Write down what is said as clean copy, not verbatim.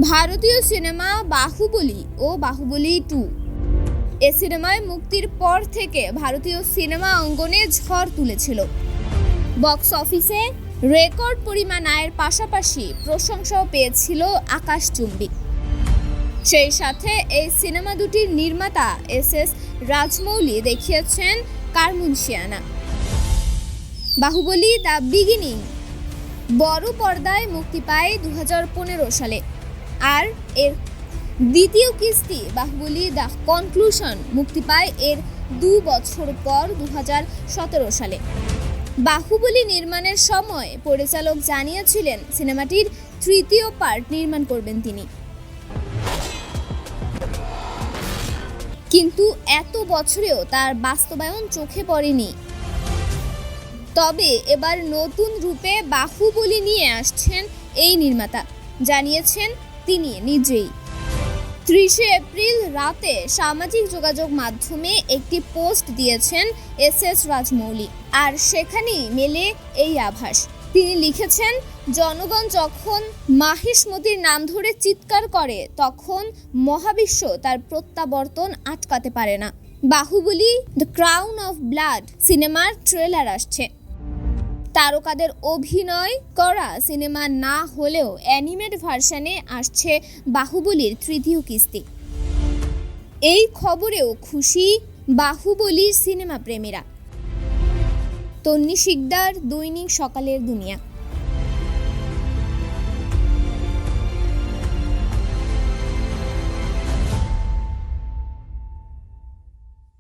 ভারতীয় সিনেমা বাহুবলী ও বাহুবলী 2 এ সিনেমায় মুক্তির পর থেকে ভারতীয় সিনেমা অঙ্গনে ঝড় তুলেছিল। বক্স অফিসে রেকর্ড পরিমাণ আয়ের পাশাপাশি প্রশংসাও পেয়েছিল আকাশচুম্বী। সেই সাথে এই সিনেমা দুটির নির্মাতা এস রাজমৌলি দেখিয়েছেন কারমুনশিয়ানা। বাহুবলী দ্য বিগিনিং বড় পর্দায় মুক্তি পায় 2015 সালে, আর এর দ্বিতীয় কিস্তি বাহুবলী দ্য কনক্লুশন মুক্তি পায় এর 2 বছর পর 2017 সালে। বাহুবলী নির্মাণের সময় পরিচালক জানিয়েছিলেন সিনেমাটির তৃতীয় পার্ট নির্মাণ করবেন তিনি, কিন্তু এত বছরেও তার বাস্তবায়ন চোখে পড়েনি। তবে এবার নতুন রূপে বাহুবলী নিয়ে আসছেন এই নির্মাতা, জানিয়েছেন তিনি নিজেই। 30 এপ্রিল রাতে সামাজিক যোগাযোগ মাধ্যমে একটি পোস্ট দিয়েছেন এস রাজমৌলি, আর সেখানেই মেলে এই আভাস। তিনি লিখেছেন, জনগণ যখন মাহেশমতির নাম ধরে চিৎকার করে তখন মহাবিশ্ব তার প্রত্যাবর্তন আটকাতে পারে না। Baahubali the crown of blood সিনেমার ট্রেলার আসছে। তারকাদের অভিনয় করা সিনেমা না হলেও অ্যানিমেট ভার্সনে আসছে বাহুবলীর তৃতীয় কিস্তি। এই খবরেও খুশি বাহুবলীর সিনেমা প্রেমীরা। তন্নি শিকদার, দৈনিক সকালের দুনিয়া।